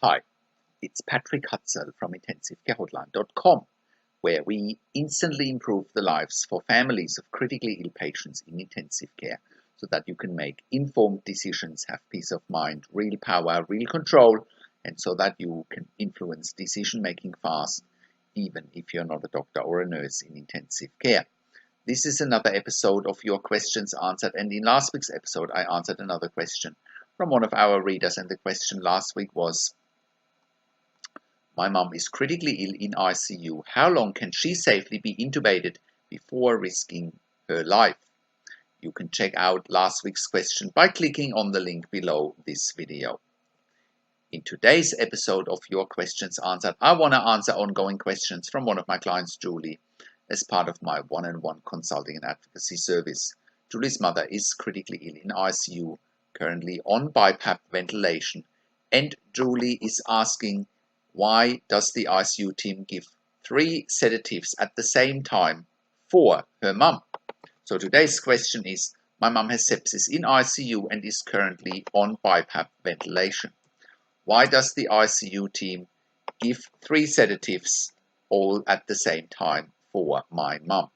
Hi, it's Patrick Hutzel from IntensiveCareHotline.com, where we instantly improve the lives for families of critically ill patients in intensive care so that you can make informed decisions, have peace of mind, real power, real control, and so that you can influence decision making fast, even if you're not a doctor or a nurse in intensive care. This is another episode of Your Questions Answered, and in last week's episode, I answered another question from one of our readers, and the question last week was: my mum is critically ill in ICU. How long can she safely be intubated before risking her life? You can check out last week's question by clicking on the link below this video. In today's episode of Your Questions Answered, I want to answer ongoing questions from one of my clients, Julie, as part of my one-on-one consulting and advocacy service. Julie's mother is critically ill in ICU, currently on BiPAP ventilation, and Julie is asking, why does the ICU team give 3 sedatives at the same time for her mum? So today's question is: my mum has sepsis in ICU and is currently on BiPAP ventilation. Why does the ICU team give 3 sedatives all at the same time for my mum?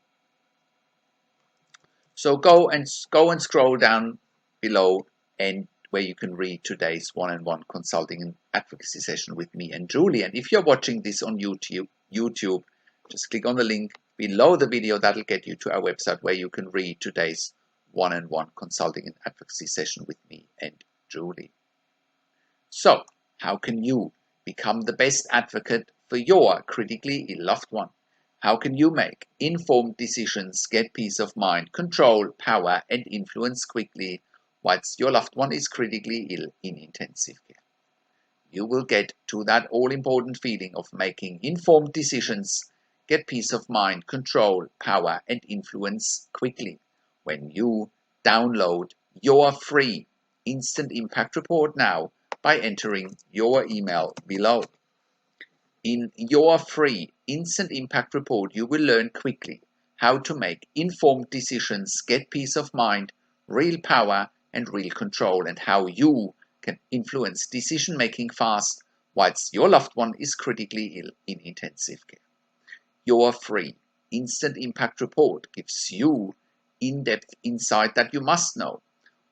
So go and scroll down below and where you can read today's one-on-one consulting and advocacy session with me and Julie. And if you're watching this on YouTube, just click on the link below the video. That'll get you to our website where you can read today's one-on-one consulting and advocacy session with me and Julie. So, how can you become the best advocate for your critically ill loved one? How can you make informed decisions, get peace of mind, control, power, and influence quickly whilst your loved one is critically ill in intensive care? You will get to that all-important feeling of making informed decisions, get peace of mind, control, power, and influence quickly when you download your free Instant Impact Report now by entering your email below. In your free Instant Impact Report, you will learn quickly how to make informed decisions, get peace of mind, real power, and real control, and how you can influence decision making fast whilst your loved one is critically ill in intensive care. Your free Instant Impact Report gives you in-depth insight that you must know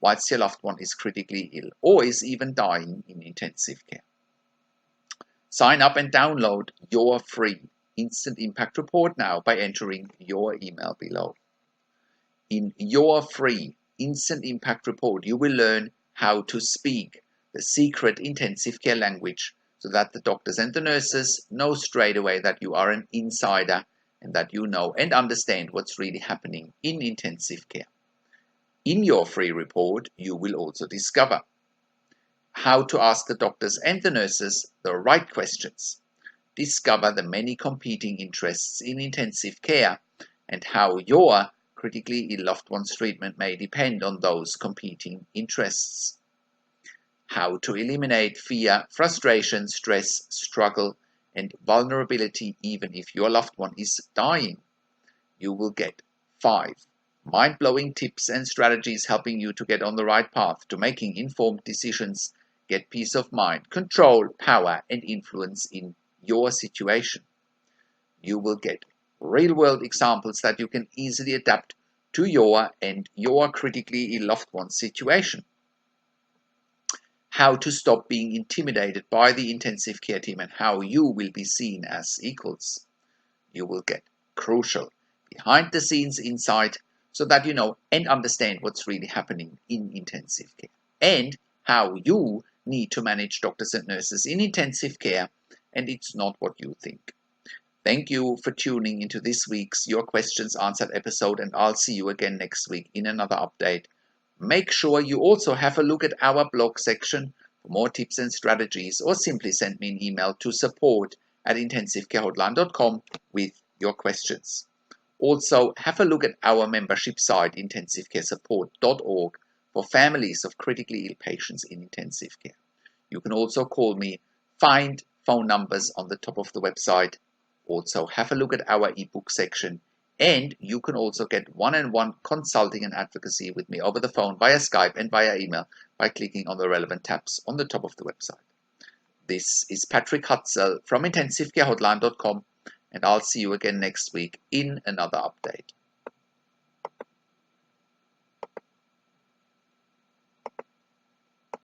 whilst your loved one is critically ill or is even dying in intensive care. Sign up and download your free Instant Impact Report now by entering your email below. In your free Instant Impact Report, you will learn how to speak the secret intensive care language so that the doctors and the nurses know straight away that you are an insider and that you know and understand what's really happening in intensive care. In your free report, you will also discover how to ask the doctors and the nurses the right questions, discover the many competing interests in intensive care, and how your critically ill loved one's treatment may depend on those competing interests. How to eliminate fear, frustration, stress, struggle, and vulnerability even if your loved one is dying. You will get 5 mind-blowing tips and strategies helping you to get on the right path to making informed decisions, get peace of mind, control, power, and influence in your situation. You will get real-world examples that you can easily adapt to your and your critically ill loved one's situation. How to stop being intimidated by the intensive care team and how you will be seen as equals. You will get crucial behind-the-scenes insight so that you know and understand what's really happening in intensive care and how you need to manage doctors and nurses in intensive care, and it's not what you think. Thank you for tuning into this week's Your Questions Answered episode, and I'll see you again next week in another update. Make sure you also have a look at our blog section for more tips and strategies, or simply send me an email to support@intensivecarehotline.com with your questions. Also, have a look at our membership site, intensivecaresupport.org, for families of critically ill patients in intensive care. You can also call me, find phone numbers on the top of the website. Also, have a look at our ebook section, and you can also get one-on-one consulting and advocacy with me over the phone, via Skype and via email by clicking on the relevant tabs on the top of the website. This is Patrick Hutzel from IntensiveCareHotline.com, and I'll see you again next week in another update.